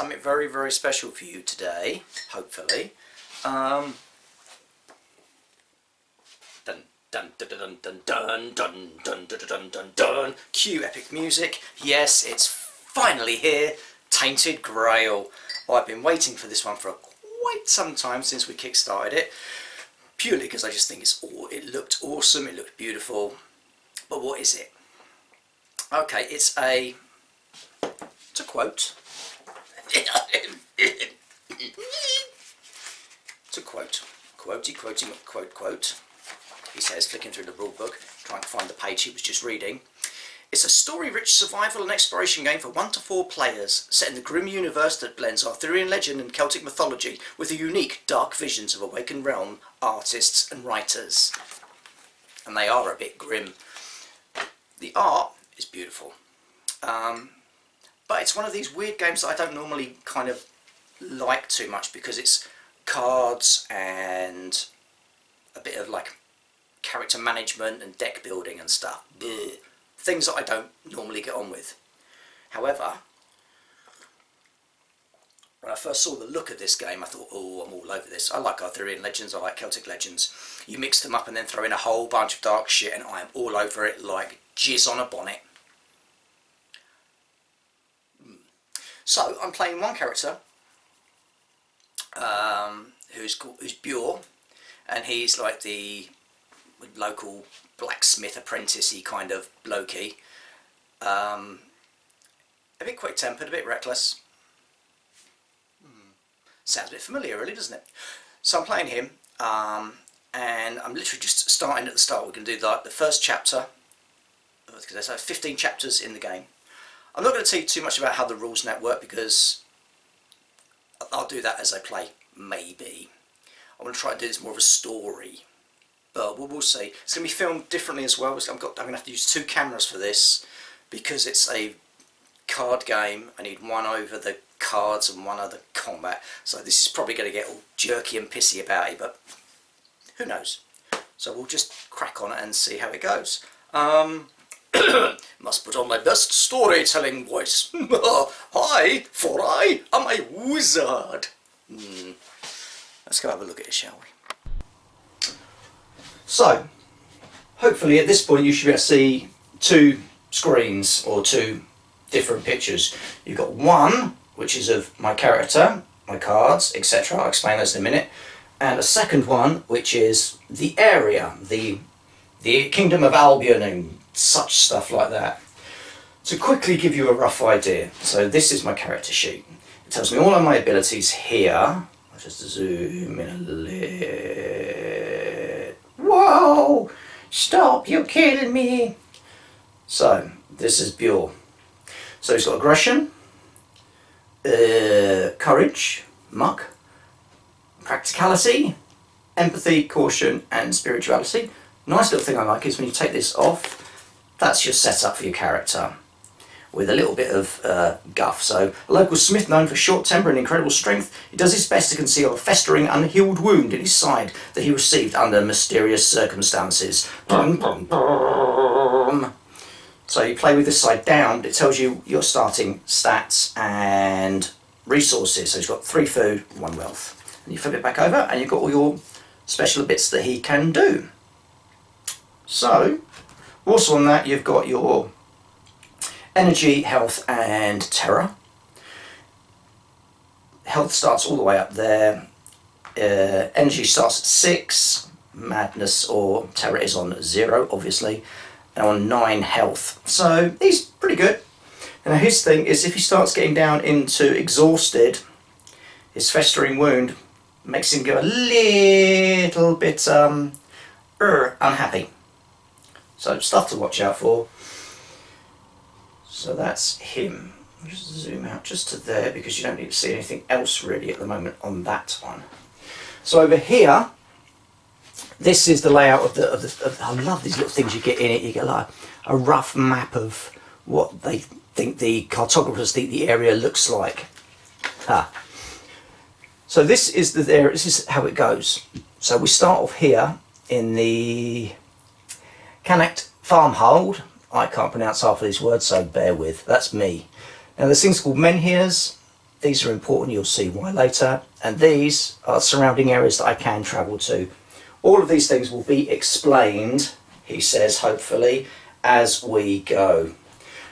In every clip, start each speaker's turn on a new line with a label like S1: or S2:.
S1: something very, very special for you today, hopefully. Dun dun dun dun dun dun dun dun dun dun dun dun. Cue epic music. Yes, it's finally here. Tainted Grail. I've been waiting for this one for quite some time since we kickstarted it. Purely because I just think it looked awesome, it looked beautiful. But what is it? Okay, it's a quote. It's a quote. Quote. He says, flicking through the rule book, trying to find the page he was just reading. It's a story-rich survival and exploration game for 1 to 4 players, set in the grim universe that blends Arthurian legend and Celtic mythology with the unique, dark visions of awakened realm artists and writers. And they are a bit grim. The art is beautiful. But it's one of these weird games that I don't normally kind of like too much because it's cards and a bit of like character management and deck building and stuff. Blech. Things that I don't normally get on with. However, when I first saw the look of this game, I thought, oh, I'm all over this. I like Arthurian legends, I like Celtic legends. You mix them up and then throw in a whole bunch of dark shit and I am all over it like jizz on a bonnet. So, I'm playing one character, who's Bjorn, and he's like the local blacksmith apprentice-y kind of blokey. A bit quick-tempered, a bit reckless. Sounds a bit familiar really, doesn't it? So I'm playing him, and I'm literally just starting at the start. We're going to do like the first chapter, because there's 15 chapters in the game. I'm not going to tell you too much about how the rules net work because I'll do that as I play, maybe. I want to try and do this more of a story. But we'll see. It's going to be filmed differently as well. I'm going to have to use 2 cameras for this because it's a card game. I need one over the cards and one over the combat. So this is probably going to get all jerky and pissy about it, but who knows? So we'll just crack on it and see how it goes. Must put on my best storytelling voice. Hi, for I am a wizard. Let's go have a look at it, shall we? So, hopefully at this point you should be able to see 2 screens or 2 different pictures. You've got one which is of my character, my cards, etc. I'll explain those in a minute. And a second one which is the area, the Kingdom of Albion and such stuff like that. To quickly give you a rough idea, so this is my character sheet. It tells me all of my abilities here. I'll just zoom in a little. Whoa! Stop, you're killing me! So, this is Bjorn. So he's got aggression, courage, muck, practicality, empathy, caution and spirituality. Nice little thing I like is when you take this off, that's your setup for your character with a little bit of guff. So, a local smith known for short temper and incredible strength, he does his best to conceal a festering, unhealed wound in his side that he received under mysterious circumstances. Brum, brum, brum. So you play with this side down, it tells you your starting stats and resources. So he's got 3 food, 1 wealth. And you flip it back over and you've got all your special bits that he can do. So, also on that you've got your energy, health and terror. Health starts all the way up there. Energy starts at 6. Madness or terror is on 0, obviously. And on 9 health. So he's pretty good. Now his thing is if he starts getting down into exhausted, his festering wound makes him go a little bit unhappy. So stuff to watch out for. So that's him. I'll just zoom out just to there because you don't need to see anything else really at the moment on that one. So over here, this is the layout of the I love these little things you get in it. You get like a rough map of what they think the cartographers think the area looks like. So this is this is how it goes. So we start off here in the Canact Farmhold. I can't pronounce half of these words, so bear with. That's me. Now there's things called menhirs, These are important, you'll see why later. And these are surrounding areas that I can travel to. All of these things will be explained, he says, hopefully, as we go.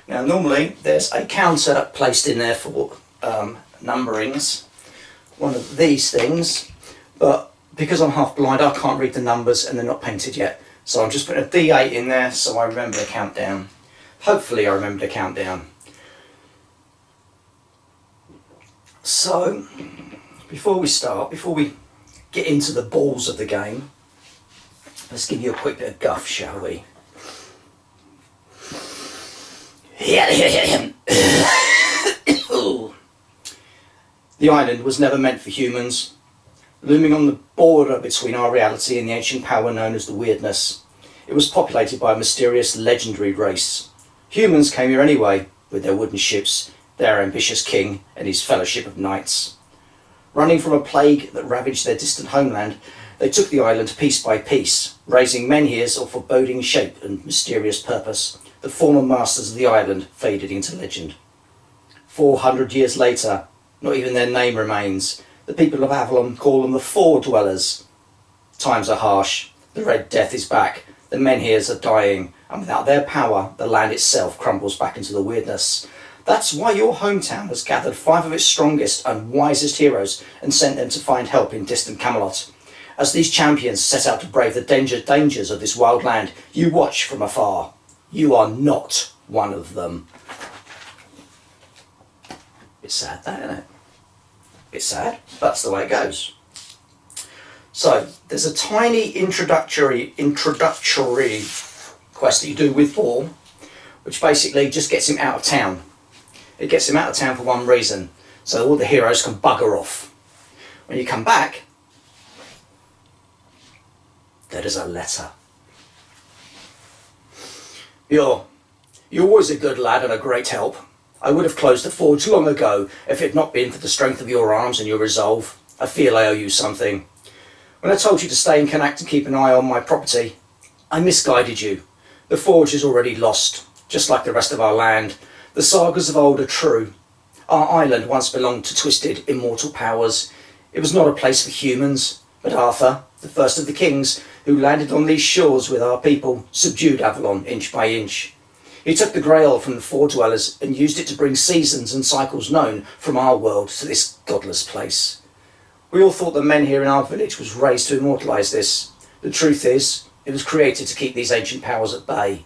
S1: Now, normally there's a counter placed in there for numberings, one of these things, but because I'm half blind, I can't read the numbers and they're not painted yet. So I'm just putting a D8 in there so I remember to count down. Hopefully I remember to count down. So, before we start, before we get into the balls of the game, let's give you a quick bit of guff, shall we? The island was never meant for humans. Looming on the border between our reality and the ancient power known as the Weirdness, it was populated by a mysterious, legendary race. Humans came here anyway, with their wooden ships, their ambitious king, and his fellowship of knights. Running from a plague that ravaged their distant homeland, they took the island piece by piece, raising menhirs of foreboding shape and mysterious purpose. The former masters of the island faded into legend. 400 years later, not even their name remains. The people of Avalon call them the Four Dwellers. Times are harsh. The Red Death is back. The menhirs are dying, and without their power, the land itself crumbles back into the weirdness. That's why your hometown has gathered 5 of its strongest and wisest heroes and sent them to find help in distant Camelot. As these champions set out to brave the dangers of this wild land, you watch from afar. You are not one of them. It's sad, that, isn't it? It's sad, but that's the way it goes. So, there's a tiny introductory quest that you do with Paul, which basically just gets him out of town. It gets him out of town for one reason, so all the heroes can bugger off. When you come back, there is a letter. You're always a good lad and a great help. I would have closed the forge long ago if it had not been for the strength of your arms and your resolve. I feel I owe you something. When I told you to stay in Connacht and keep an eye on my property, I misguided you. The forge is already lost, just like the rest of our land. The sagas of old are true. Our island once belonged to twisted, immortal powers. It was not a place for humans, but Arthur, the first of the kings, who landed on these shores with our people, subdued Avalon inch by inch. He took the Grail from the Four Dwellers and used it to bring seasons and cycles known from our world to this godless place. We all thought the menhir in our village was raised to immortalise this. The truth is, it was created to keep these ancient powers at bay.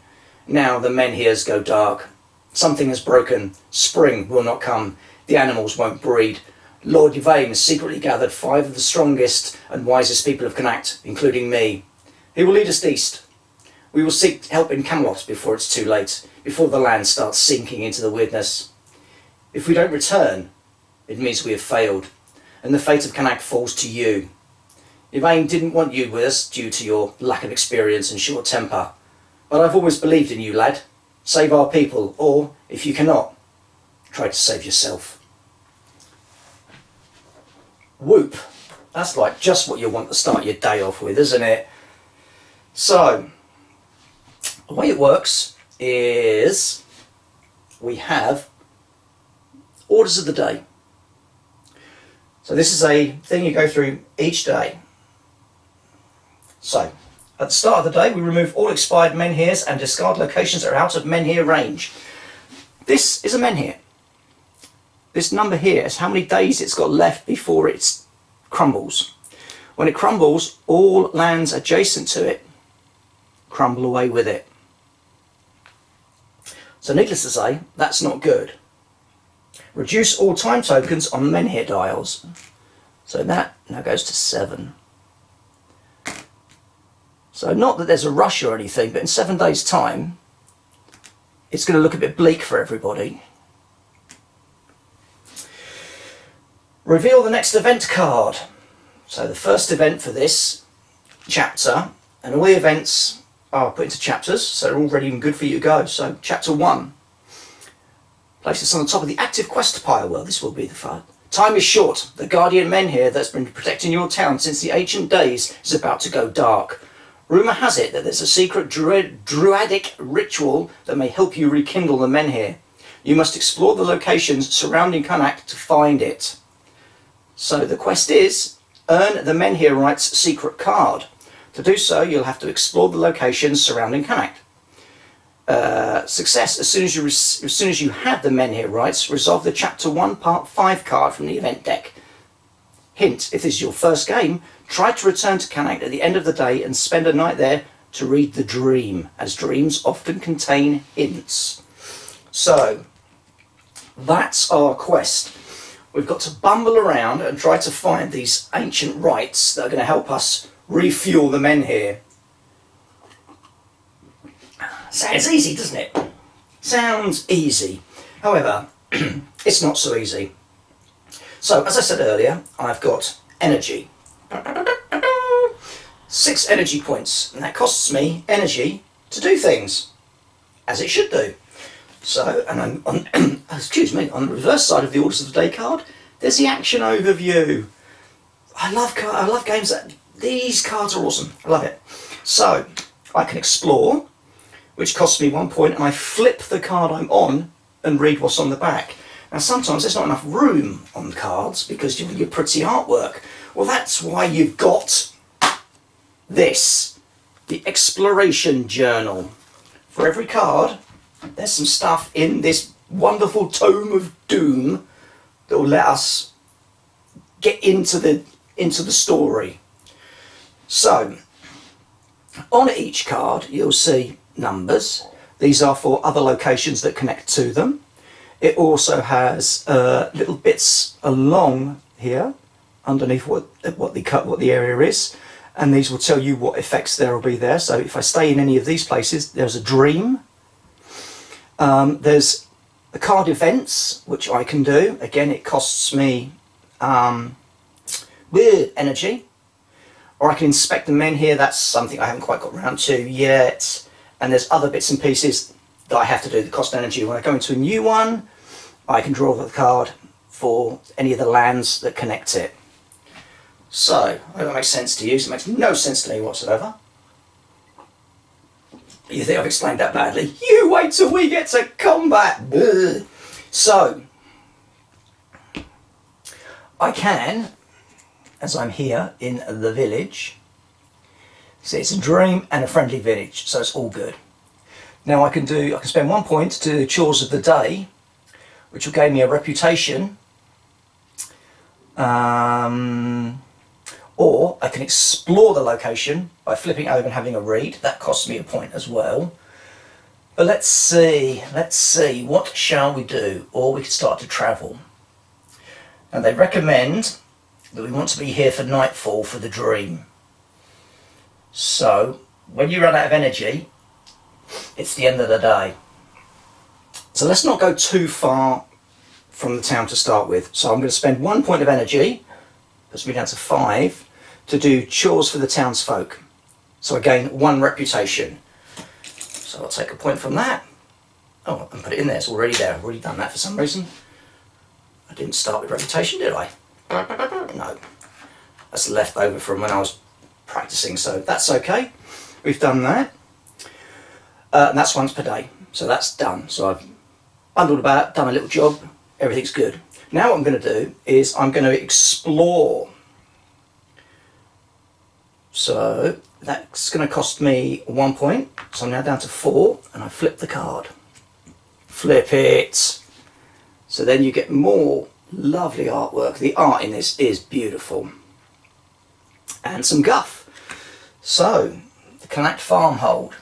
S1: Now the menhirs go dark. Something has broken. Spring will not come. The animals won't breed. Lord Yvain has secretly gathered 5 of the strongest and wisest people of Connacht, including me. He will lead us east. We will seek help in Camelot before it's too late, before the land starts sinking into the weirdness. If we don't return, it means we have failed, and the fate of Connacht falls to you. Yvain didn't want you with us due to your lack of experience and short temper, but I've always believed in you, lad. Save our people, or, if you cannot, try to save yourself. Whoop. That's like just what you want to start your day off with, isn't it? So, the way it works is we have orders of the day. So this is a thing you go through each day. So, at the start of the day, we remove all expired menhirs and discard locations that are out of menhir range. This is a menhir. This number here is how many days it's got left before it crumbles. When it crumbles, all lands adjacent to it crumble away with it. So needless to say, that's not good. Reduce all time tokens on menhir dials. So that now goes to 7. So not that there's a rush or anything, but in 7 days' time, it's going to look a bit bleak for everybody. Reveal the next event card. So the first event for this chapter, and all the events are put into chapters, so they're all ready and good for you to go. So chapter 1. Place this on the top of the active quest pile. Well, this will be the fun. Time is short. The guardian menhir that's been protecting your town since the ancient days is about to go dark. Rumour has it that there's a secret druidic ritual that may help you rekindle the menhir. You must explore the locations surrounding Connacht to find it. So the quest is, earn the Men Here Rights secret card. To do so, you'll have to explore the locations surrounding Connacht. Success, as soon as you have the Men Here Rights, resolve the Chapter 1 Part 5 card from the event deck. Hint, if this is your first game, try to return to Connacht at the end of the day and spend a night there to read the dream, as dreams often contain hints. So, that's our quest. We've got to bumble around and try to find these ancient rites that are going to help us refuel the men here. Sounds easy, doesn't it? Sounds easy. However, it's not so easy. So, as I said earlier, I've got energy. 6 energy points, and that costs me energy to do things, as it should do. So, and I'm on, excuse me, on the reverse side of the Orders of the Day card, there's the action overview. I love games that, these cards are awesome, I love it. So, I can explore, which costs me 1 point, and I flip the card I'm on and read what's on the back. Now sometimes there's not enough room on the cards because you've got your pretty artwork. Well, that's why you've got this, the Exploration Journal. For every card, there's some stuff in this wonderful Tome of Doom that will let us get into the story. So, on each card you'll see numbers. These are for other locations that connect to them. It also has little bits along here, underneath what the area is, and these will tell you what effects there will be there. So if I stay in any of these places, there's a dream. There's the card events, which I can do. Again, it costs me energy. Or I can inspect the men here. That's something I haven't quite got around to yet. And there's other bits and pieces that I have to do that cost energy. When I go into a new one, I can draw the card for any of the lands that connect it. So, I hope that makes sense to you. It makes no sense to me whatsoever. You think I've explained that badly? You wait till we get to combat! Ugh. So, I can, as I'm here in the village, see it's a dream and a friendly village, so it's all good. Now I can spend 1 point to do chores of the day, which will gain me a reputation, or I can explore the location by flipping over and having a read. That costs me a point as well. But let's see, what shall we do? Or we could start to travel. And they recommend that we want to be here for nightfall for the dream. So, when you run out of energy, it's the end of the day. So let's not go too far from the town to start with. So I'm going to spend 1 point of energy, puts me down to 5, to do chores for the townsfolk. So I gain 1 reputation. So I'll take a point from that. Oh, and put it in there, it's already there. I've already done that for some reason. I didn't start with reputation, did I? No. That's left over from when I was practicing, so that's okay. We've done that. And that's once per day. So that's done. So I've bundled about, done a little job, everything's good. Now what I'm going to do is I'm going to explore. So that's going to cost me 1 point. So I'm now down to 4, and I flip the card. Flip it. So then you get more lovely artwork. The art in this is beautiful. And some guff. So, the Connacht Farmhold.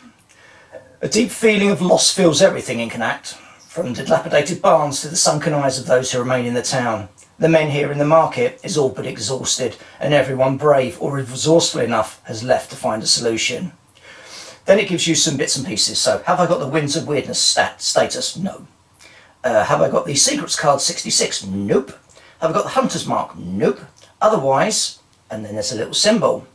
S1: A deep feeling of loss fills everything in Connacht, from dilapidated barns to the sunken eyes of those who remain in the town. The men here in the market is all but exhausted, and everyone brave or resourceful enough has left to find a solution. Then it gives you some bits and pieces. So, have I got the Winds of Weirdness status? No. Have I got the Secrets card 66? Nope. Have I got the Hunter's Mark? Nope. Otherwise, and then there's a little symbol.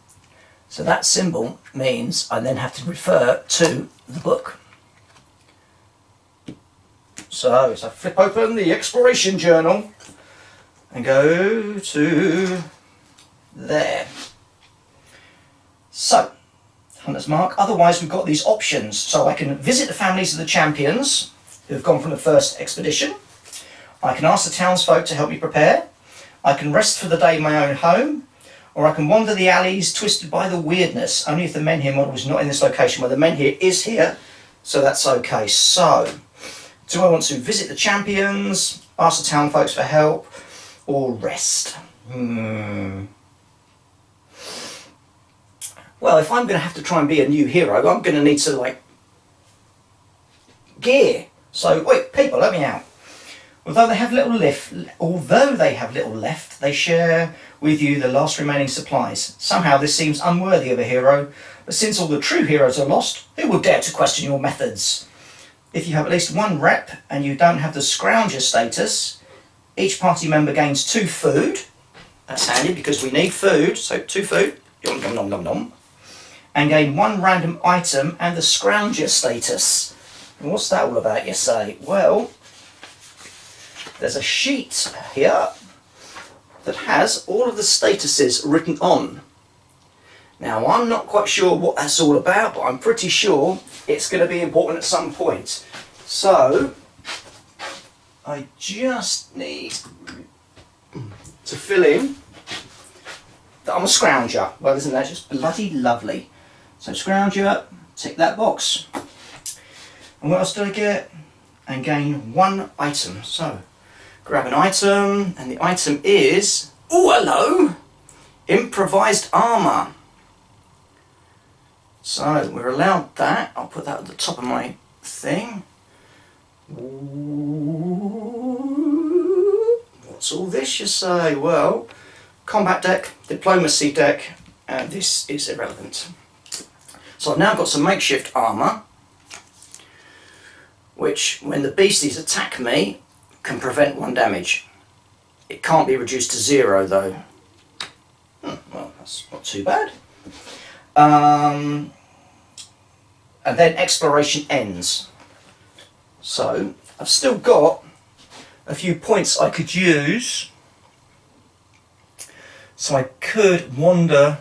S1: So that symbol means I then have to refer to the book. So as I flip open the Exploration Journal and go to there. So, Hunter's Mark. Otherwise we've got these options. So I can visit the families of the champions, who have gone from the first expedition. I can ask the townsfolk to help me prepare. I can rest for the day in my own home, or I can wander the alleys twisted by the weirdness. Only if the Men Here model is not in this location. Well, the Men Here is here, so that's okay. So, do I want to visit the champions, ask the town folks for help, or rest? Well, if I'm going to have to try and be a new hero, I'm going to need to, like, gear. So, wait, people, let me out. Although they have little left, they share with you the last remaining supplies. Somehow this seems unworthy of a hero, but since all the true heroes are lost, who will dare to question your methods? If you have at least one rep and you don't have the scrounger status, each party member gains 2 food. That's handy because we need food, so 2 food. Yum, yum, nom, nom, nom. And gain 1 random item and the scrounger status. And what's that all about, you say? Well, there's a sheet here that has all of the statuses written on. Now, I'm not quite sure what that's all about, but I'm pretty sure it's going to be important at some point. So, I just need to fill in that I'm a scrounger. Well, isn't that just bloody lovely? So, scrounger, tick that box. And what else did I get? And gain 1 item. So, grab an item, and the item is, oh hello, improvised armour. So we're allowed that. I'll put that at the top of my thing. What's all this, you say? Well, combat deck, diplomacy deck, and this is irrelevant. So I've now got some makeshift armour, which when the beasties attack me, can prevent 1 damage. It can't be reduced to 0 though. Well, that's not too bad. And then exploration ends. So I've still got a few points I could use. So I could wander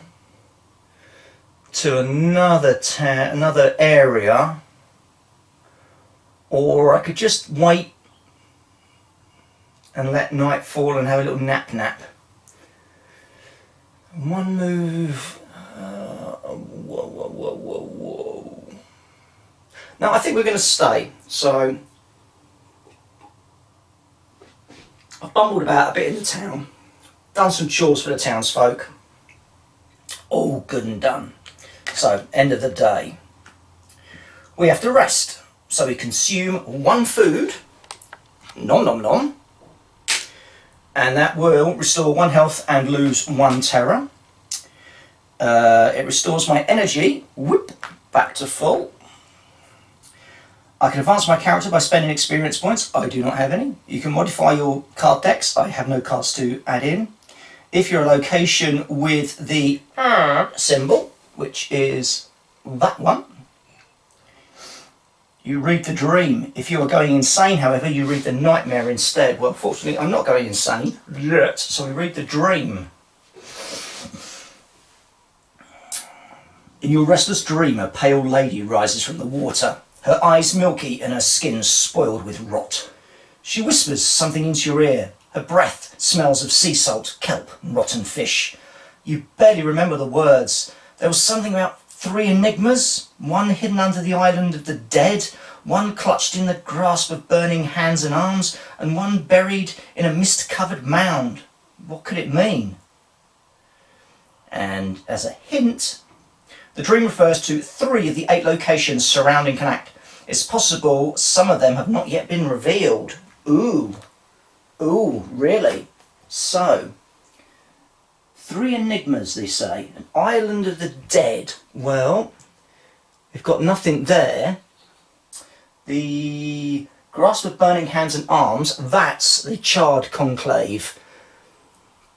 S1: to another area, or I could just wait and let night fall and have a little nap. 1 move. Whoa. Now I think we're going to stay. So I've bumbled about a bit in the town, done some chores for the townsfolk. All good and done. So end of the day, we have to rest. So we consume 1 food. Nom nom nom. And that will restore 1 health and lose 1 terror. It restores my energy, whoop, back to full. I can advance my character by spending experience points. I do not have any. You can modify your card decks. I have no cards to add in. If you're a location with the symbol, which is that one, you read the dream. If you are going insane, however, you read the nightmare instead. Well, fortunately, I'm not going insane yet, so we read the dream. In your restless dream, a pale lady rises from the water, her eyes milky and her skin spoiled with rot. She whispers something into your ear. Her breath smells of sea salt, kelp, and rotten fish. You barely remember the words. There was something about 3 enigmas, 1 hidden under the island of the dead, 1 clutched in the grasp of burning hands and arms, and 1 buried in a mist-covered mound. What could it mean? And as a hint, the dream refers to 3 of the 8 locations surrounding Connacht. It's possible some of them have not yet been revealed. Ooh, really? So, 3 enigmas, they say. An island of the dead. Well, we've got nothing there. The grasp of burning hands and arms, that's the charred conclave.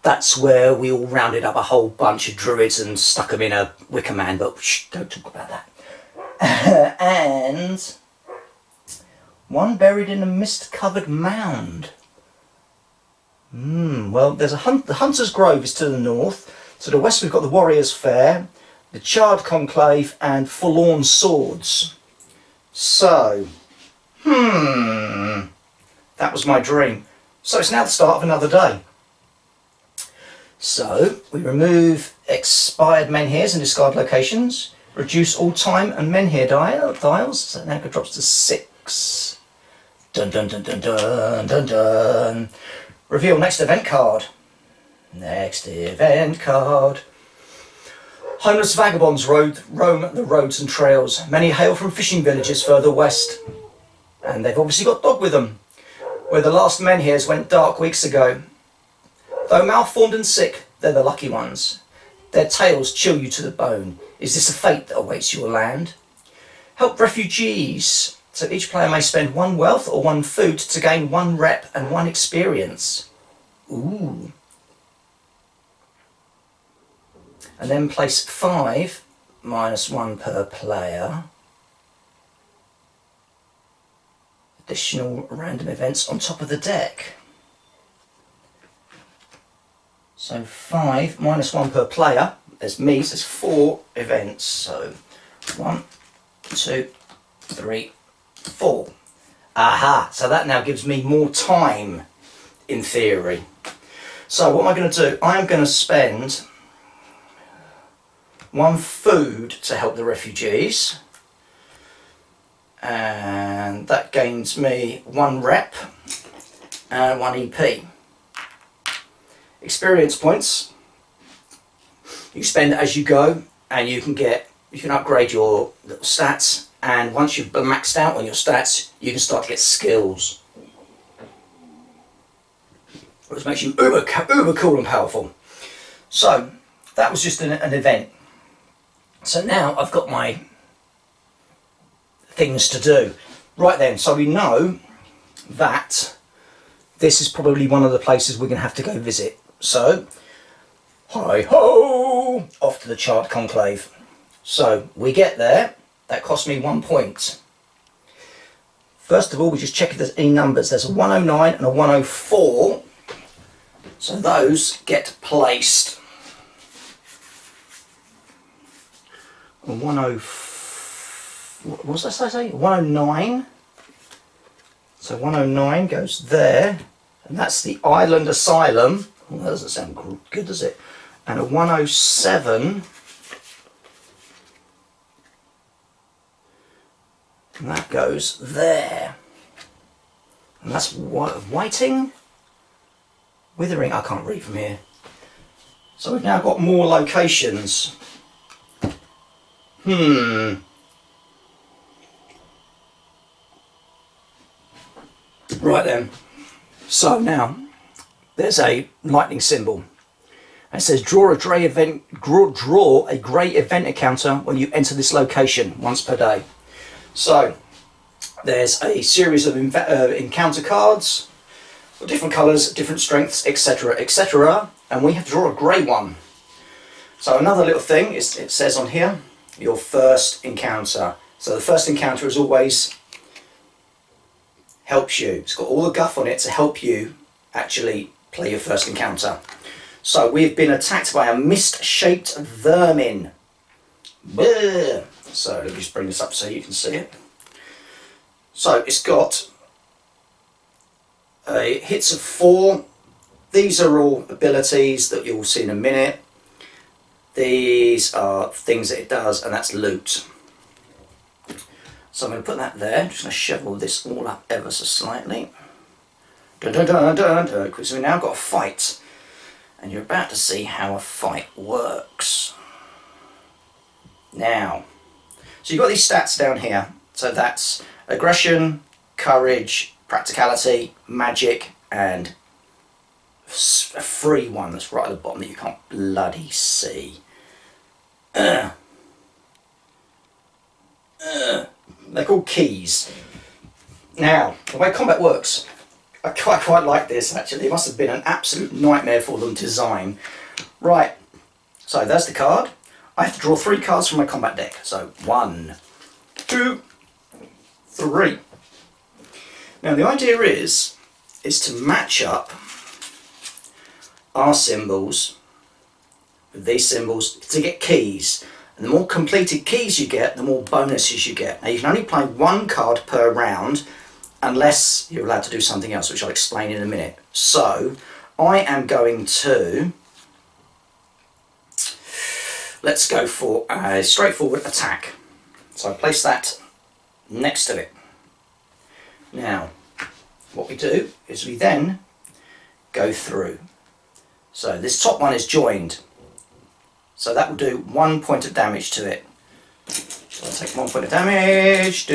S1: That's where we all rounded up a whole bunch of druids and stuck them in a wicker man, but shh, don't talk about that. And 1 buried in a mist-covered mound. Well, there's the Hunter's Grove is to the north. To the west we've got the Warrior's Fair, the Charred Conclave, and Forlorn Swords. So, That was my dream. So it's now the start of another day. So we remove expired menhirs and discard locations. Reduce all time and menhir dials. So now it drops to 6. Dun dun dun dun dun dun dun. Reveal next event card. Next event card. Homeless vagabonds roam the roads and trails. Many hail from fishing villages further west. And they've obviously got dog with them. Where the last menhirs went dark weeks ago. Though malformed and sick, they're the lucky ones. Their tales chill you to the bone. Is this a fate that awaits your land? Help refugees. So each player may spend 1 wealth or 1 food to gain 1 rep and 1 experience. Ooh. And then place 5, -1 per player. Additional random events on top of the deck. So 5, -1 per player. There's me, so there's 4 events. So 1, 2, 3, 4. Aha! So that now gives me more time, in theory. So what am I going to do? I am going to spend 1 food to help the refugees. And that gains me 1 rep and 1 EP. Experience points you spend as you go, and you can upgrade your little stats, and once you've maxed out on your stats you can start to get skills, which makes you uber cool and powerful. So that was just an event. So now I've got my things to do. Right then, so we know that this is probably one of the places we're going to have to go visit. So, hi-ho! Off to the Chart Conclave. So, we get there. That cost me 1 point. First of all, we just check if there's any numbers. There's a 109 and a 104. So those get placed. A 104, what was that I say? 109. So 109 goes there. And that's the Island Asylum. Well, that doesn't sound good, does it? And a 107. And that goes there. And that's Whiting? Withering, I can't read from here. So we've now got more locations. Right then. So now, there's a lightning symbol. And it says draw a grey event encounter when you enter this location once per day. So there's a series of encounter cards of different colours, different strengths, etc, etc, and we have to draw a grey one. So another little thing is, it says on here, your first encounter. So the first encounter is always helps you. It's got all the guff on it to help you actually play your first encounter. So we've been attacked by a mist-shaped vermin. Bleh. So let me just bring this up so you can see it. So it's got hits of 4. These are all abilities that you'll see in a minute. These are things that it does, and that's loot. So I'm going to put that there. I'm just going to shovel this all up ever so slightly. Dun, dun, dun, dun, dun, because we've now got a fight. And you're about to see how a fight works. Now, so you've got these stats down here. So that's aggression, courage, practicality, magic, and a free one that's right at the bottom that you can't bloody see. They're called keys. Now, the way combat works, I quite like this actually. It must have been an absolute nightmare for them to design. Right, so there's the card. I have to draw 3 cards from my combat deck. So 1, 2, 3. Now the idea is to match up our symbols with these symbols to get keys. And the more completed keys you get, the more bonuses you get. Now you can only play 1 card per round, unless you're allowed to do something else, which I'll explain in a minute. So I am going to, let's go for a straightforward attack. So I place that next to it. Now, what we do is we then go through. So this top one is joined. So that will do 1 point of damage to it. So I'll take 1 point of damage.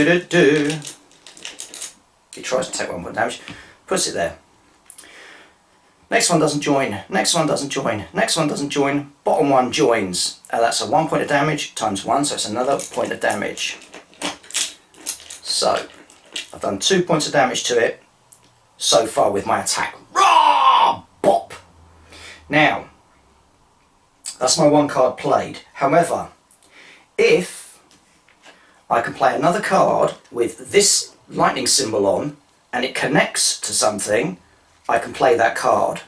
S1: He tries to take 1 point of damage. Puts it there. Next one doesn't join. Next one doesn't join. Next one doesn't join. Bottom one joins. That's a 1 point of damage times 1, so it's another point of damage. So I've done 2 points of damage to it so far with my attack. Rah! Bop! Now, that's my 1 card played. However, if I can play another card with this lightning symbol on and it connects to something, I can play that card.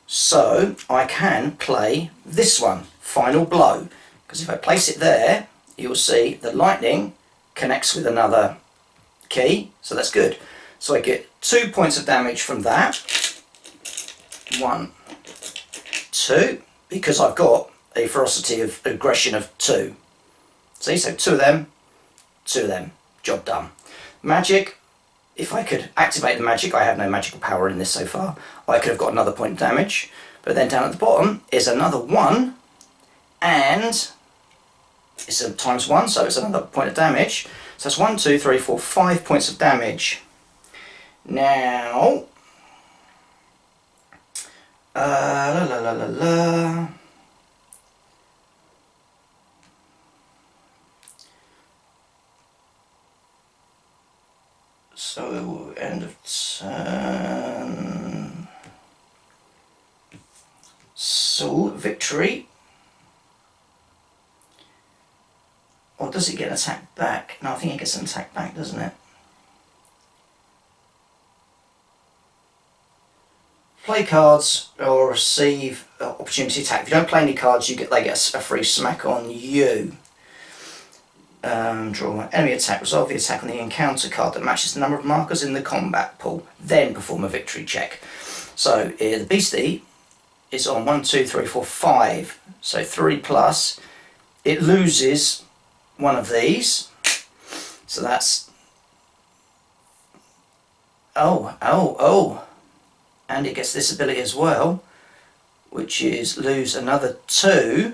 S1: So I can play this one, Final Blow, because if I place it there, you'll see the lightning connects with another key, so that's good. So I get 2 points of damage from that. 1, 2, because I've got a ferocity of aggression of 2. See, so 2 of them, 2 of them, job done. Magic, if I could activate the magic, I have no magical power in this so far, I could have got another point of damage, but then down at the bottom is another 1, and it's a times 1, so it's another point of damage. So that's 1, 2, 3, 4, 5 points of damage. Now, So end of turn. So victory. Or does it get an attack back? No, I think it gets an attack back, doesn't it? Play cards or receive opportunity attack. If you don't play any cards, they get a free smack on you. Draw an enemy attack. Resolve the attack on the encounter card that matches the number of markers in the combat pool. Then perform a victory check. So the beastie is on 1, 2, 3, 4, 5. So 3 plus. It loses one of these. So that's... Oh. And it gets this ability as well, which is lose another 2.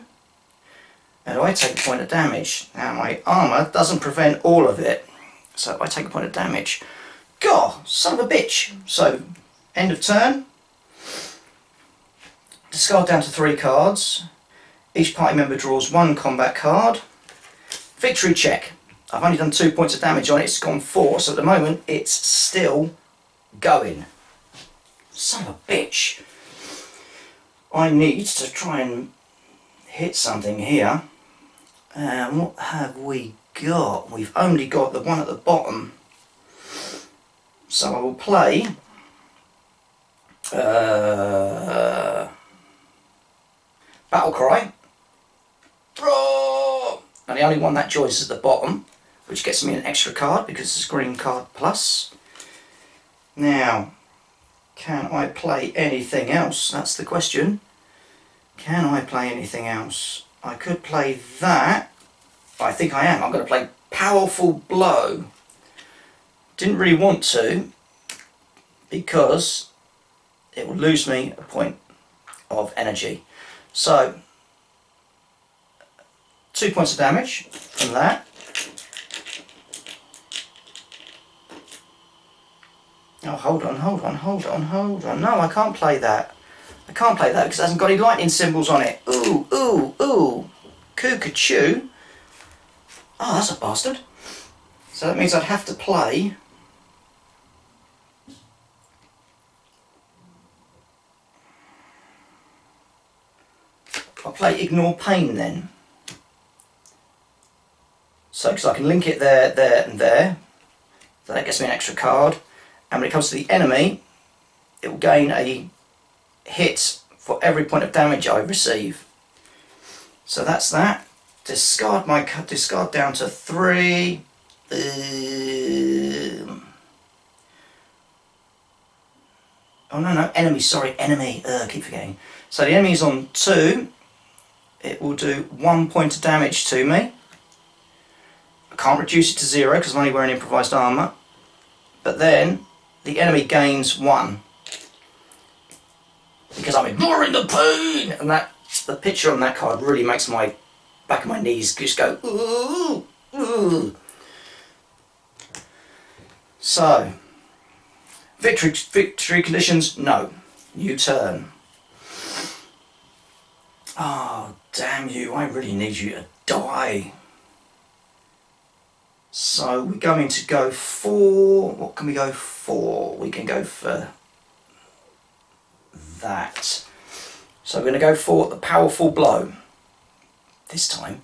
S1: And I take a point of damage. Now my armour doesn't prevent all of it, so I take a point of damage. God, son of a bitch. So, end of turn. Discard down to 3 cards. Each party member draws 1 combat card. Victory check. I've only done 2 points of damage on it, it's gone 4, so at the moment it's still going. Son of a bitch. I need to try and hit something here. What have we got? We've only got the one at the bottom. So I will play Battle Cry. And the only one that joins is at the bottom, which gets me an extra card because it's green card plus. Now, can I play anything else? That's the question. Can I play anything else? I could play that. I think I am. I'm going to play Powerful Blow. Didn't really want to, because it will lose me a point of energy. So, 2 points of damage from that. Oh, hold on. No, I can't play that. I can't play that because it hasn't got any lightning symbols on it. Ooh. Cuckoo. Oh, that's a bastard. So that means I'd have to play... I'll play Ignore Pain then. So, because I can link it there, and there. So that gets me an extra card. And when it comes to the enemy, it will gain a hit for every point of damage I receive. So that's that. Discard down to 3. Oh no, enemy, sorry, enemy. I keep forgetting. So the enemy is on 2. It will do 1 point of damage to me. I can't reduce it to 0 because I'm only wearing improvised armour. But then the enemy gains 1. Because I'm ignoring the pain! And the picture on that card really makes my back of my knees just go, ooh, ooh. So, victory conditions, no. You turn. Oh, damn you, I really need you to die. So we're going to go for, what can we go for? We can go for that. So we're going to go for the powerful blow this time.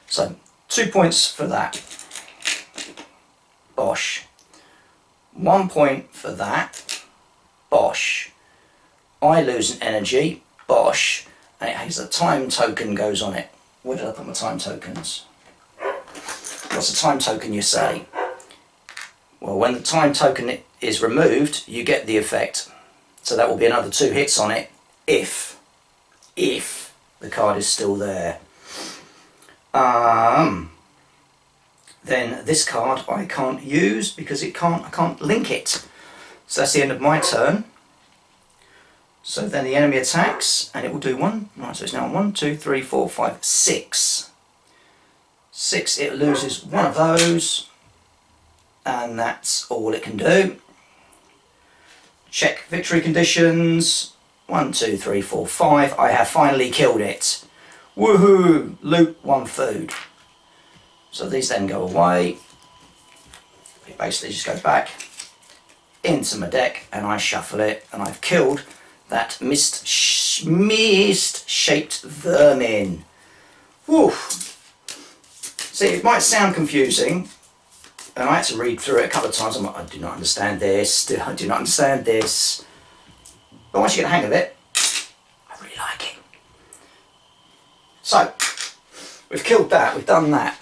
S1: So 2 points for that. Bosh. 1 point for that. Bosh. I lose an energy. Bosh. And it has a time token goes on it. Where did I put my time tokens? What's a time token, you say? Well, when the time token is removed, you get the effect. So that will be another 2 hits on it if the card is still there. Then this card I can't use because I can't link it. So that's the end of my turn. So then the enemy attacks and it will do 1. Right, so it's now 1, 2, 3, 4, 5, 6. 6, it loses 1 of those. And that's all it can do. Check victory conditions. 1, 2, 3, 4, 5. I have finally killed it. Woohoo! Loot 1 food. So these then go away. It basically just goes back into my deck and I shuffle it and I've killed that mist-shaped vermin. Whew. See, it might sound confusing, and I had to read through it a couple of times. I'm like, I do not understand this, I do not understand this. But once you get the hang of it, I really like it. So, we've killed that, we've done that.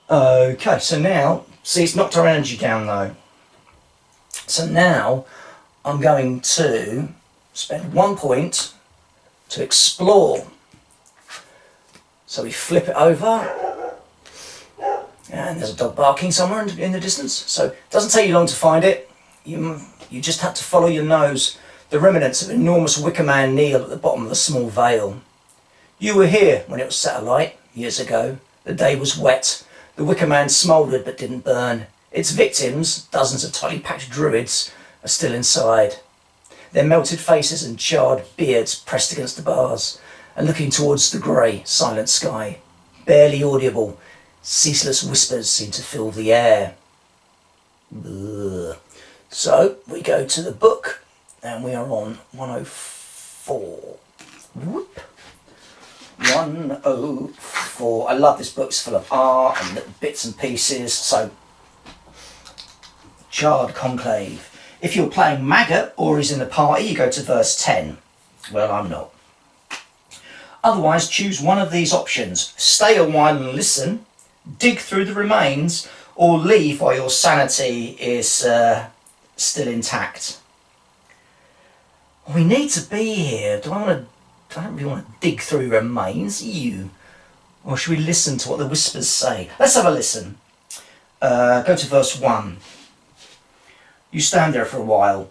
S1: Okay, so now, see, it's knocked our energy down though. So now, I'm going to spend 1 point to explore. So we flip it over, and there's a dog barking somewhere in the distance. So it doesn't take you long to find it. You just have to follow your nose. The remnants of an enormous wicker man kneel at the bottom of a small vale. You were here when it was set alight years ago. The day was wet. The wicker man smouldered but didn't burn. Its victims, dozens of tightly packed druids, are still inside. Their melted faces and charred beards pressed against the bars and looking towards the grey, silent sky. Barely audible, ceaseless whispers seem to fill the air. Ugh. So we go to the book and we are on 104. Whoop. 104. I love this book. It's full of art and little bits and pieces. So, Charred Conclave. If you're playing Maggot or is in the party, you go to verse 10. Well, I'm not. Otherwise, choose one of these options. Stay a while and listen, dig through the remains, or leave while your sanity is still intact. We need to be here. I don't really want to dig through remains. Or should we listen to what the whispers say? Let's have a listen. Go to verse 1. You stand there for a while,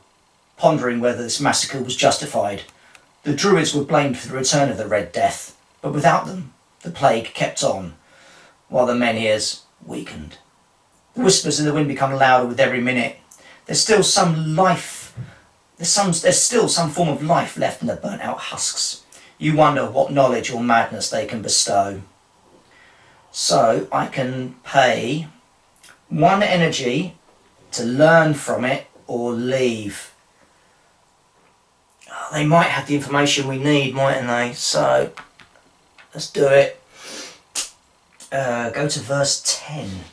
S1: pondering whether this massacre was justified. The Druids were blamed for the return of the Red Death, but without them, the plague kept on, while the menhirs weakened. The whispers in the wind become louder with every minute. There's still some life. There's still some form of life left in the burnt-out husks. You wonder what knowledge or madness they can bestow. So I can pay 1 energy to learn from it or leave. They might have the information we need, mightn't they? So let's do it. Go to verse 10.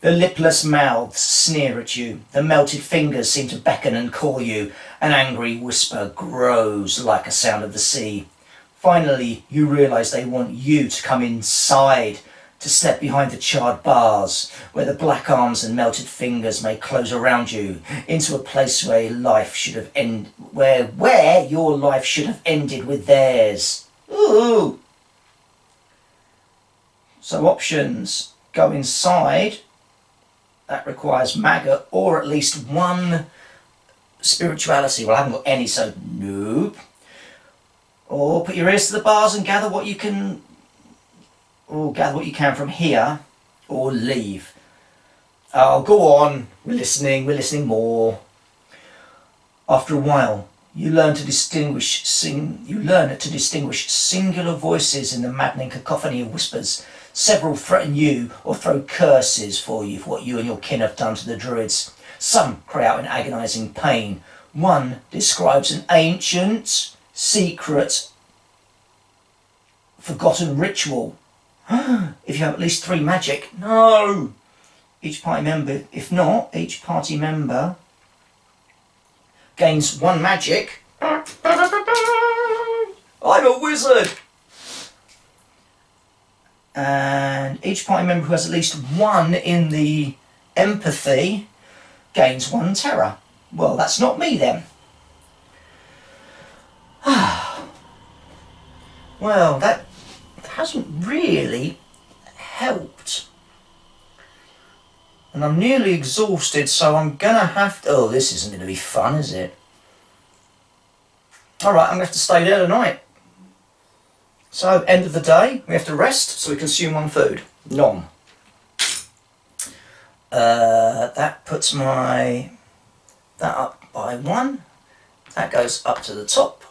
S1: The lipless mouths sneer at you. The melted fingers seem to beckon and call you. An angry whisper grows like a sound of the sea. Finally, you realise they want you to come inside, to step behind the charred bars, where the black arms and melted fingers may close around you, into a place where your life should have where your life should have ended with theirs. Ooh. So options: go inside. That requires maggot or at least one spirituality. Well, I haven't got any, so nope. Or put your ears to the bars and gather what you can. Or gather what you can from here, or leave. Oh, go on. We're listening more. After a while, you learn to distinguish singular voices in the maddening cacophony of whispers. Several threaten you or throw curses for what you and your kin have done to the druids. Some cry out in agonizing pain. One describes an ancient, secret, forgotten ritual. If you have at least 3 magic, no! Each party member gains 1 magic. I'm a wizard! And each party member who has at least 1 in the empathy gains 1 terror. Well, that's not me then. Well, that hasn't really helped. And I'm nearly exhausted, so I'm gonna have to... Oh, this isn't gonna be fun, is it? Alright, I'm gonna have to stay there tonight. So, end of the day, we have to rest, so we consume 1 food. Nom. That puts that up by 1. That goes up to the top.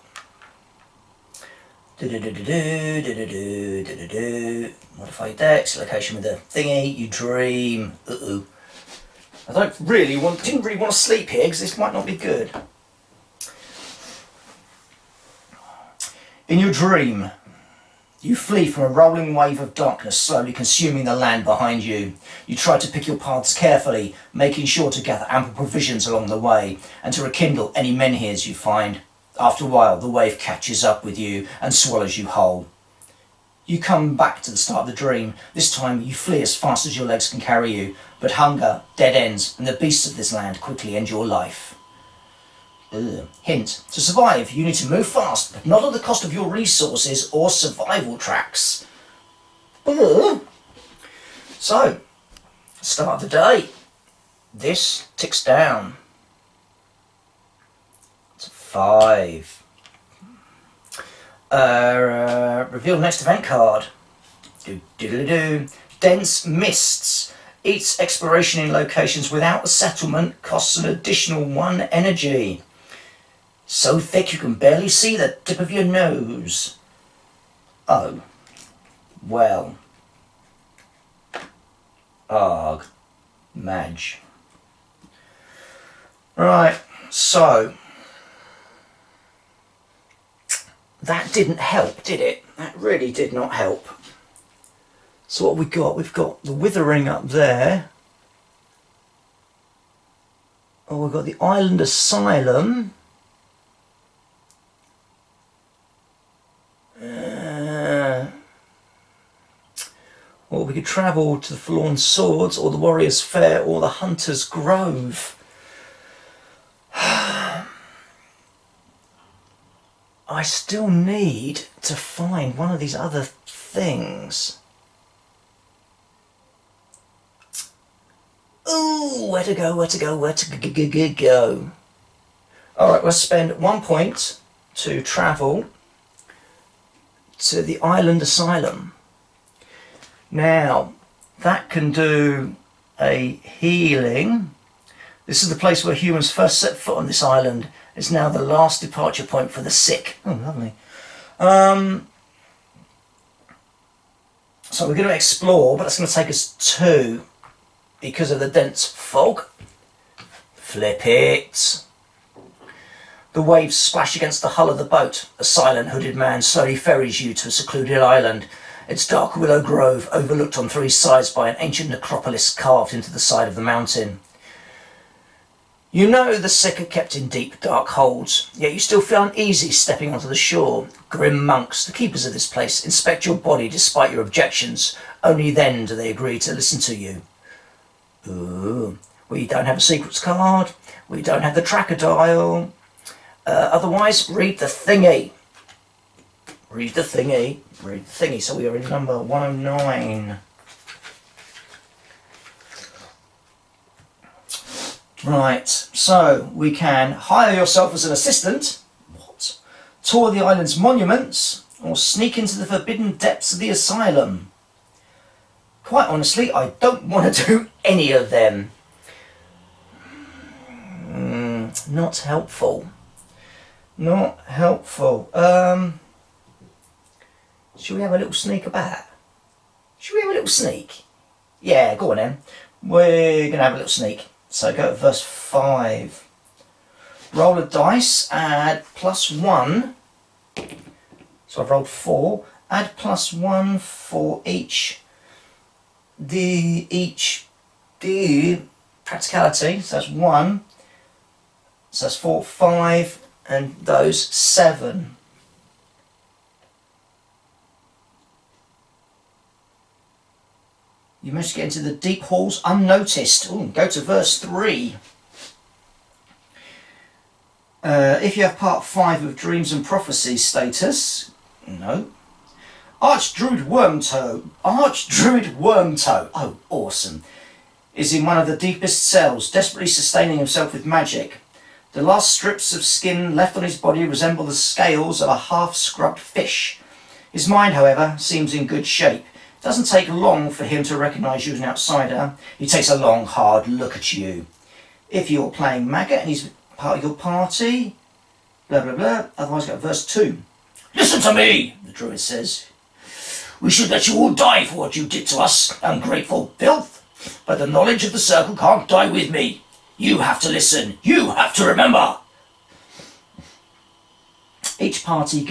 S1: Modify dex, location with the thingy, you dream. Uh-oh. I didn't really want to sleep here because this might not be good. In your dream, you flee from a rolling wave of darkness slowly consuming the land behind you. You try to pick your paths carefully, making sure to gather ample provisions along the way and to rekindle any menhirs you find. After a while, the wave catches up with you and swallows you whole. You come back to the start of the dream. This time you flee as fast as your legs can carry you, but hunger, dead ends, and the beasts of this land quickly end your life. Ugh. Hint: to survive, you need to move fast, but not at the cost of your resources or survival tracks. Ugh. So, start of the day. This ticks down. 5. Reveal next event card. Dense mists. Each exploration in locations without a settlement costs an additional 1 energy. So thick you can barely see the tip of your nose. Oh. Well. Arg. Madge. Right, so... that didn't help, did it? That really did not help. So what have we got? We've got the withering up there. Oh, we've got the island asylum. Or we could travel to the Forlorn Swords, or the Warrior's Fair, or the Hunter's Grove. I still need to find one of these other things. Ooh, where to go? Alright, we'll spend 1 point to travel to the Island Asylum. Now, that can do a healing. This is the place where humans first set foot on this island. It's now the last departure point for the sick. Oh, lovely. So we're going to explore, but that's going to take us 2 because of the dense fog. Flip it. The waves splash against the hull of the boat. A silent hooded man slowly ferries you to a secluded island. Its dark willow grove overlooked on 3 sides by an ancient necropolis carved into the side of the mountain. You know the sick are kept in deep, dark holes, yet you still feel uneasy stepping onto the shore. Grim monks, the keepers of this place, inspect your body despite your objections. Only then do they agree to listen to you. Ooh, we don't have a secrets card. We don't have the tracker dial. Otherwise, read the thingy. Read the thingy. Read the thingy. So we are in number 109. Right, so we can hire yourself as an assistant, what? Tour the island's monuments, or sneak into the forbidden depths of the asylum. Quite honestly, I don't want to do any of them. Not helpful. Not helpful. Should we have a little sneak about? Should we have a little sneak? Yeah, go on then. We're going to have a little sneak. So go to verse 5. Roll a dice, add +1. So I've rolled 4. Add +1 for each the practicality. So that's 1. So that's 4, 5, and those 7. You managed to get into the deep halls unnoticed. Ooh, go to verse 3. If you have part 5 of Dreams and Prophecies status, no. Archdruid Wormtoe, oh awesome, is in one of the deepest cells, desperately sustaining himself with magic. The last strips of skin left on his body resemble the scales of a half-scrubbed fish. His mind, however, seems in good shape. It doesn't take long for him to recognise you as an outsider. He takes a long, hard look at you. If you're playing Maggot and he's part of your party, blah blah blah, otherwise go to verse 2. Listen to me, the druid says. We should let you all die for what you did to us, ungrateful filth. But the knowledge of the circle can't die with me. You have to listen. You have to remember. Each member of the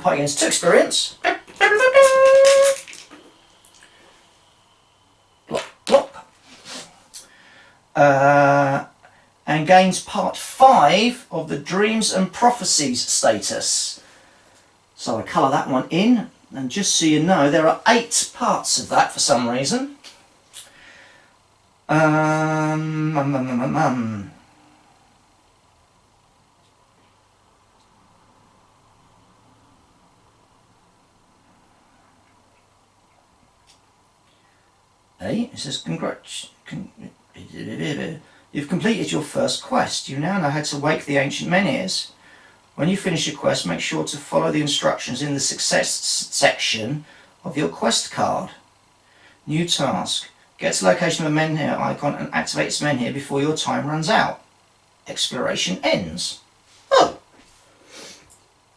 S1: party gains 2 experience. Block. And gains part 5 of the Dreams and Prophecies status. So I colour that one in, and just so you know, there are 8 parts of that for some reason. 8. It says, you've completed your first quest. You now know how to wake the ancient menhirs. When you finish your quest, make sure to follow the instructions in the success section of your quest card. New task. Get to the location of a menhir icon and activate its menhir before your time runs out. Exploration ends. Oh!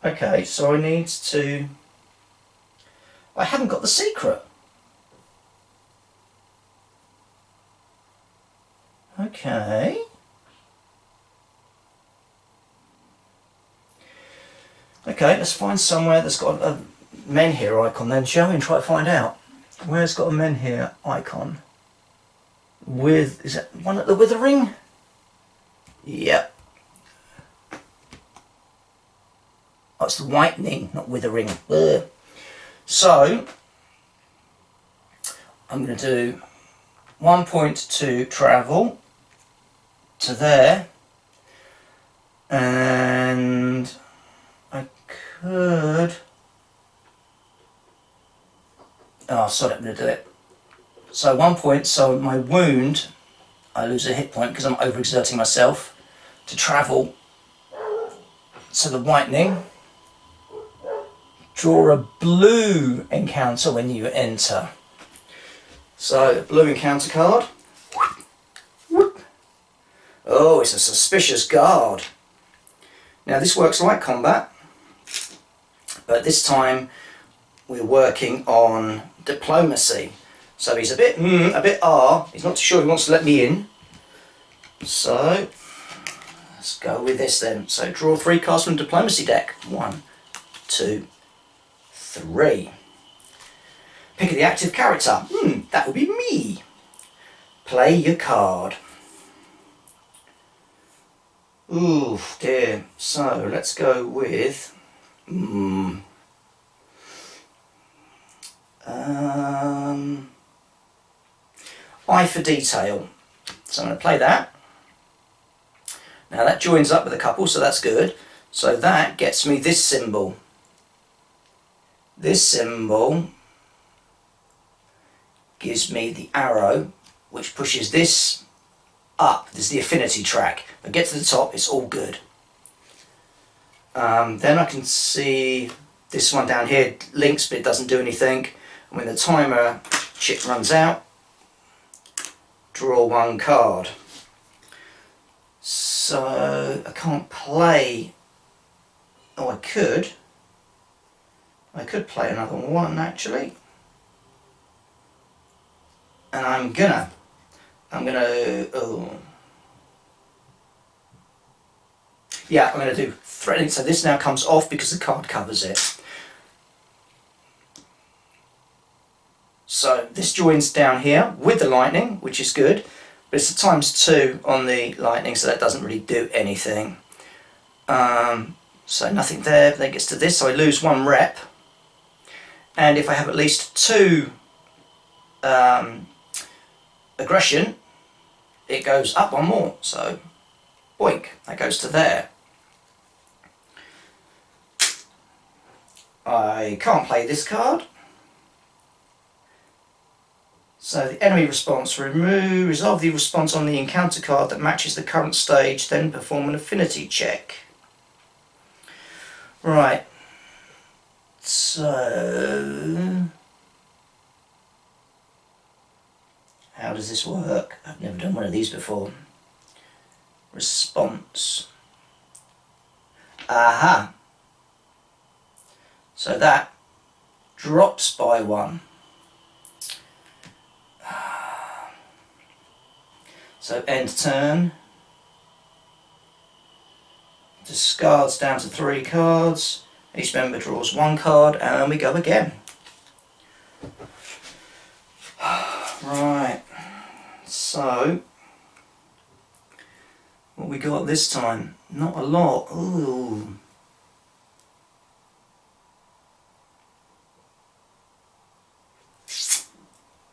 S1: Okay, so I need to... I haven't got the secret. Okay. Okay, let's find somewhere that's got a menhir icon then, shall we, and try to find out. Where's got a menhir icon? Is that one at the Withering? Yep. Oh, it's the Whitening, not Withering. Ugh. So, I'm going to do 1 point to travel to there, and I could... Oh, sorry, I'm going to do it. So 1 point, so my wound, I lose a hit point because I'm overexerting myself to travel to the Whitening. Draw a blue encounter when you enter. So, blue encounter card. Oh, it's a suspicious guard. Now this works like combat, but this time we're working on diplomacy. So he's a bit he's not too sure he wants to let me in. So let's go with this then. So draw 3 cards from the diplomacy deck. 1, 2, 3. Pick the active character. That would be me. Play your card. Ooh dear. So let's go with eye for detail. So I'm going to play that. Now that joins up with a couple, so that's good. So that gets me this symbol. This symbol gives me the arrow, which pushes this up. This is the affinity track. If I get to the top, it's all good. Then I can see this one down here links, but it doesn't do anything. And when the timer chip runs out, draw one card. So I can't play. Oh, I could. I could play another one actually. And I'm gonna. Oh. Yeah, I'm gonna do threading. So this now comes off because the card covers it. So this joins down here with the lightning, which is good. But it's a ×2 on the lightning, so that doesn't really do anything. So nothing there. Then it gets to this, so I lose 1 rep. And if I have at least 2 aggression, it goes up 1 more. So boink, that goes to there. I can't play this card. So the enemy response, resolve the response on the encounter card that matches the current stage, then perform an affinity check. Right, so how does this work? I've never done one of these before. Response. Aha! So that drops by 1. So end turn, discards down to 3 cards, each member draws 1 card, and we go again. Right, so what we got this time? Not a lot. Ooh.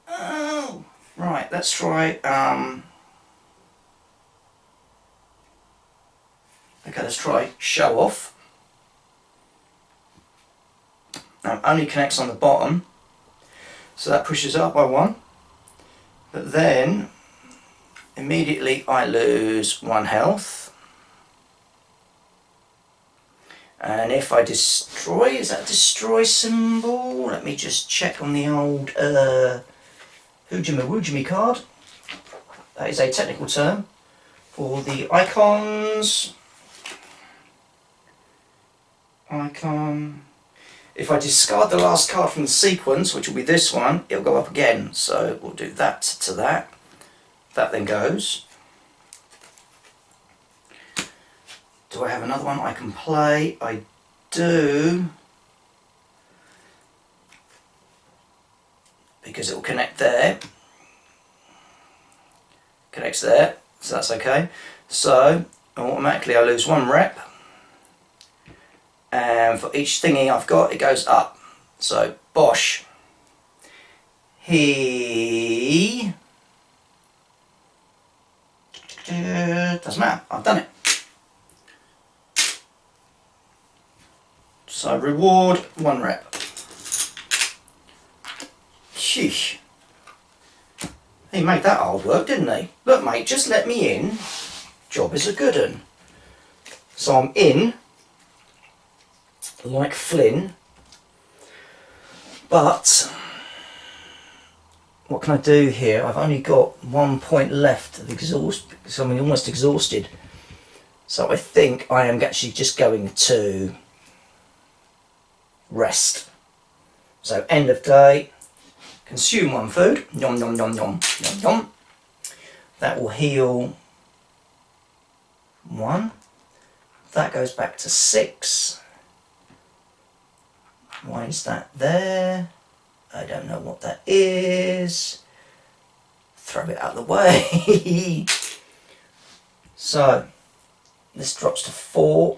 S1: Oh, right, let's try okay, let's try show off. Now it only connects on the bottom, so that pushes up by 1. But then immediately I lose 1 health. And if I destroy, is that destroy symbol? Let me just check on the old Woojimi card. That is a technical term for the icons. Icon. If I discard the last card from the sequence, which will be this one, it'll go up again. So we'll do that to that. That then goes. Do I have another one I can play? I do. Because it will connect there. Connects there, so that's okay. So automatically I lose 1 rep. And for each thingy I've got, it goes up. So Bosch. He doesn't matter, I've done it. So reward 1 rep. Sheesh. He made that hard work, didn't he? Look mate, just let me in. Job is a good un. So I'm in, like Flynn, but what can I do here? I've only got 1 point left of exhaust, so I'm almost exhausted. So I think I am actually just going to rest. So end of day, consume 1 food, yum yum yum yum yum yum. That will heal 1. That goes back to 6. Why is that there? I don't know what that is. Throw it out of the way. So This drops to 4.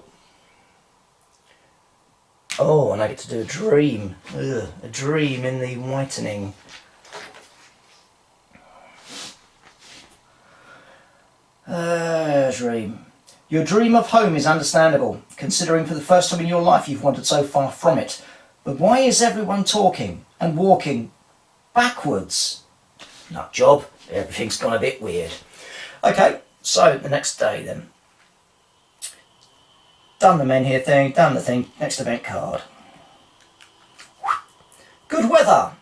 S1: Oh, and I get to do a dream. Ugh, a dream in the whitening. Dream. Your dream of home is understandable, considering for the first time in your life you've wandered so far from it. But why is everyone talking and walking backwards? Nut job, everything's gone a bit weird. Okay, so the next day then. Done the men here thing, done the thing, next event card. Good weather.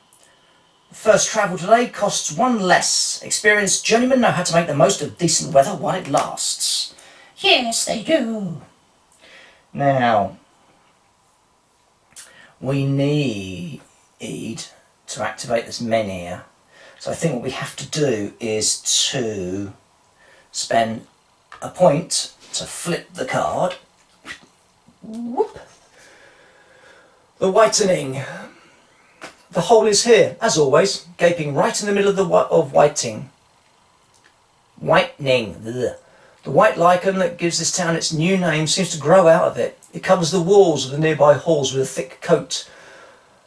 S1: First travel today costs 1 less. Experienced journeymen know how to make the most of decent weather while it lasts. Yes, they do. Now, we need to activate this menhir. So I think what we have to do is to spend a point to flip the card. Whoop. The whitening. The hole is here, as always, gaping right in the middle of whitening. Whitening. Ugh. The white lichen that gives this town its new name seems to grow out of it. It covers the walls of the nearby halls with a thick coat.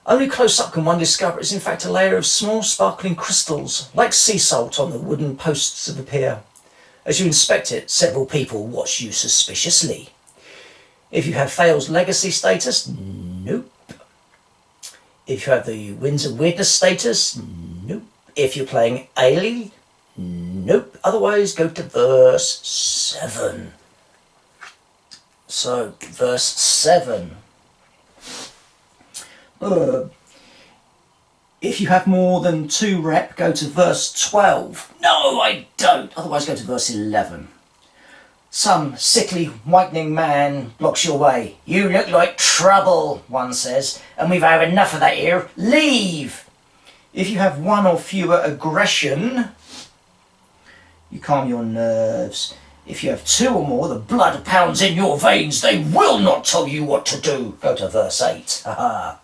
S1: Only close up can one discover it's in fact a layer of small sparkling crystals, like sea salt on the wooden posts of the pier. As you inspect it, several people watch you suspiciously. If you have Thale's legacy status, nope. If you have the Winds of Weirdness status, nope. If you're playing Ailey, nope. Otherwise, go to verse 7. So, verse 7. If you have more than 2 rep, go to verse 12. No, I don't. Otherwise, go to verse 11. Some sickly, whitening man blocks your way. You look like trouble, one says, and we've had enough of that here. Leave! If you have 1 or fewer aggression, you calm your nerves. If you have 2 or more, the blood pounds in your veins. They will not tell you what to do. Go to verse 8. Aha.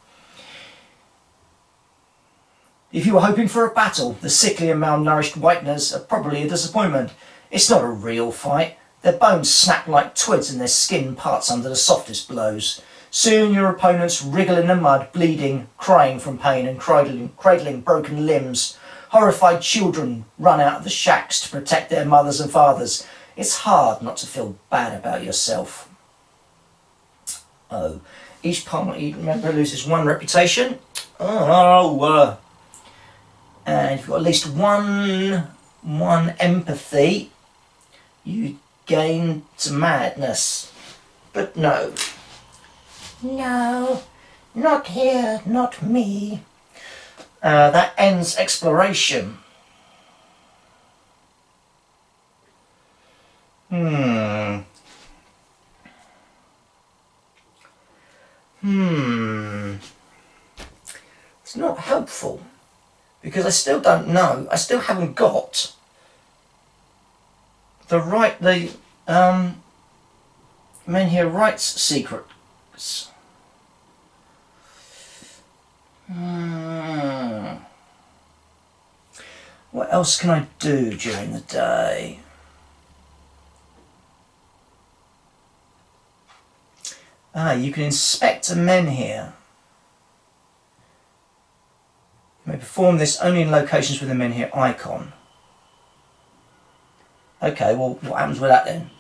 S1: If you were hoping for a battle, the sickly and malnourished whiteners are probably a disappointment. It's not a real fight. Their bones snap like twigs and their skin parts under the softest blows. Soon your opponents wriggle in the mud, bleeding, crying from pain and cradling broken limbs. Horrified children run out of the shacks to protect their mothers and fathers. It's hard not to feel bad about yourself. Oh, each party, remember, loses 1 reputation. And if you've got at least one empathy, you gain to madness. But no. No, not here, not me. That ends exploration. It's not helpful. Because I still don't know. I still haven't got the menhir rights secrets. What else can I do during the day? You can inspect a menhir. You may perform this only in locations with a menhir icon. Okay, well, what happens with that then?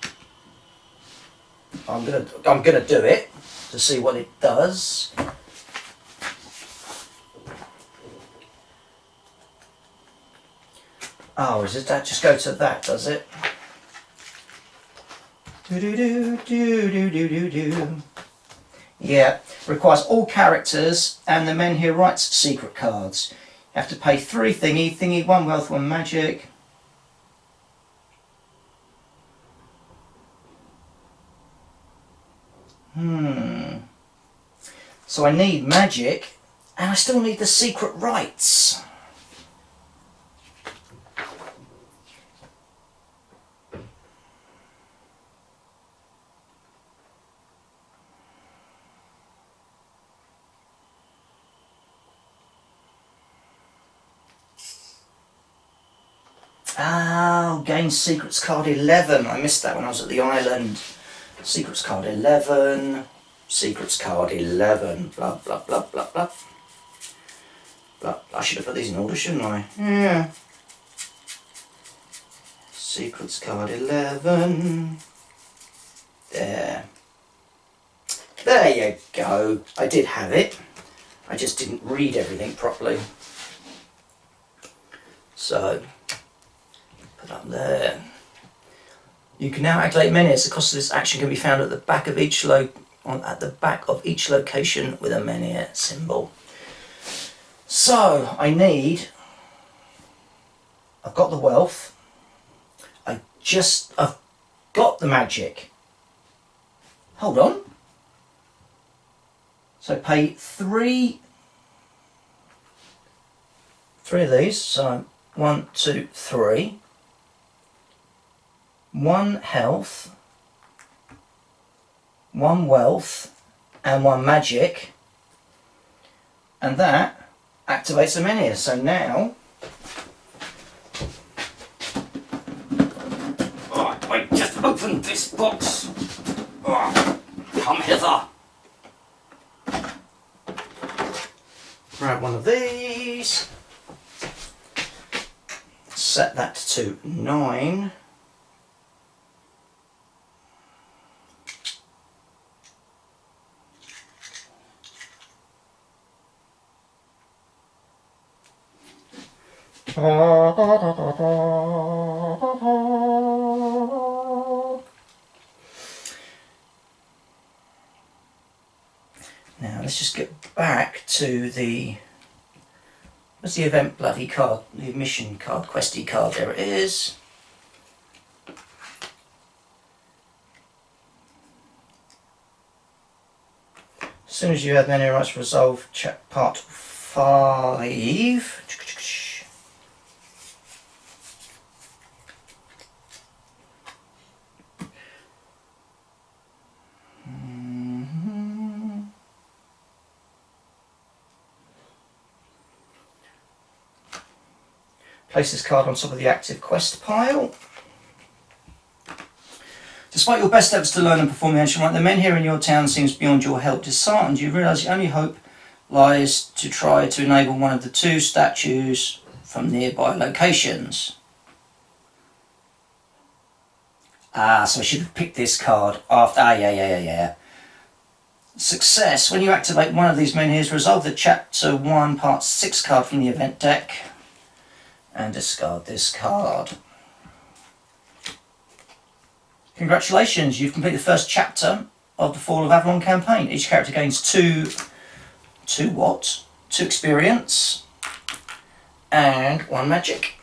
S1: I'm gonna do it to see what it does. Oh, does that just go to that, does it? Do. Yeah, requires all characters and the menhir rights secret cards. You have to pay 3 thingy, 1 wealth, 1 magic. So I need magic, and I still need the secret rights. Oh, gain secrets card 11. I missed that when I was at the island. Secrets card 11. Secrets card 11. Blah, blah, blah, blah, blah. Blah. I should have put these in order, shouldn't I? Yeah. Secrets card 11. There. There you go. I did have it. I just didn't read everything properly. So, put up there. You can now activate menhirs. The cost of this action can be found at the back of each location with a menhir symbol. So I need. I've got the wealth. I've got the magic. Hold on. So pay three of these. So 1, 2, 3. 1 health, 1 wealth, and 1 magic, and that activates a menhir. So now, I just opened this box. Come hither. Grab one of these. Set that to 9. Now let's just get back to the, what's the event bloody card, the mission card, questy card, there it is. As soon as you have many rights to resolve part 5. Place this card on top of the active quest pile. Despite your best efforts to learn and perform the ancient rite, the menhir in your town seems beyond your help. Disheartened, you realise your only hope lies to try to enable one of the 2 statues from nearby locations. So I should have picked this card after. Yeah. Success. When you activate one of these menhirs, resolve the Chapter 1 Part 6 card from the event deck and discard this card. Congratulations, you've completed the first chapter of the Fall of Avalon campaign. Each character gains 2 experience and 1 magic.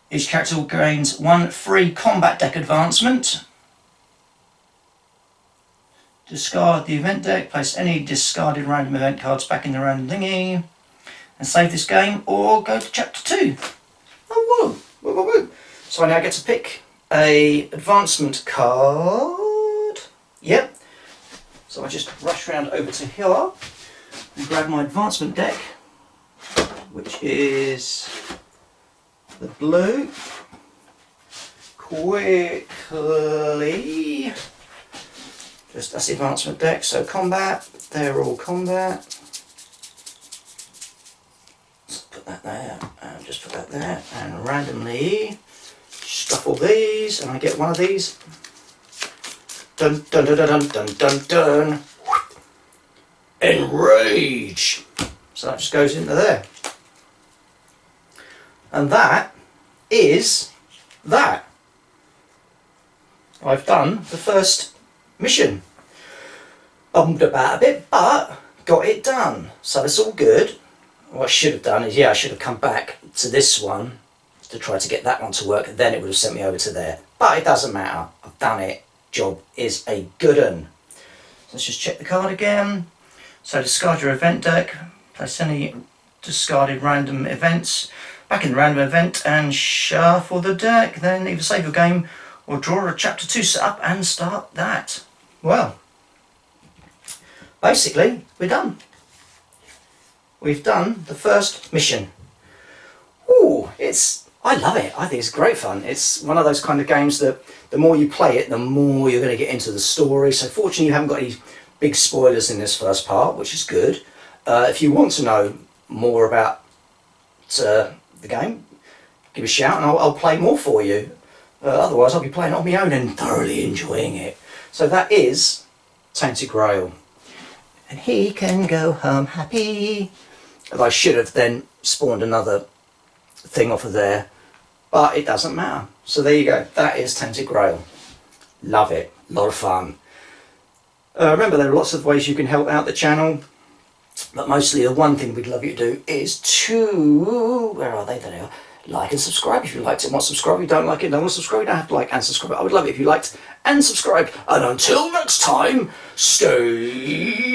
S1: Each character gains 1 free combat deck advancement. Discard the event deck, place any discarded random event cards back in the random thingy, and save this game or go to chapter 2. Oh, whoa. So I now get to pick a advancement card. Yep. So I just rush around over to here and grab my advancement deck, which is the blue. Quickly. That's the advancement deck, so combat, they're all combat. Let's put that there, and just put that there, and randomly shuffle these, and I get one of these. Dun dun dun dun dun dun dun. Enrage! So that just goes into there. And that is that. I've done the first mission. Bummed about a bit, but got it done. So it's all good. What I should have done is, I should have come back to this one to try to get that one to work. Then it would have sent me over to there. But it doesn't matter. I've done it. Job is a good one. Let's just check the card again. So discard your event deck. Place any discarded random events back in the random event and shuffle the deck. Then either save your game or draw a chapter 2 setup and start that. Well, basically, we're done. We've done the first mission. Ooh, it's I love it. I think it's great fun. It's one of those kind of games that the more you play it, the more you're going to get into the story. So fortunately, you haven't got any big spoilers in this first part, which is good. If you want to know more about the game, give a shout and I'll play more for you. Otherwise, I'll be playing it on my own and thoroughly enjoying it. So that is Tainted Grail. And he can go home happy. And I should have then spawned another thing off of there, but it doesn't matter. So there you go. That is Tainted Grail. Love it. A lot of fun. Remember, there are lots of ways you can help out the channel, but mostly the one thing we'd love you to do is to, where are they? There they are. Like and subscribe if you liked it and want to subscribe. If you don't like it, don't want to subscribe, you don't have to like and subscribe. I would love it if you liked and subscribed. And until next time, stay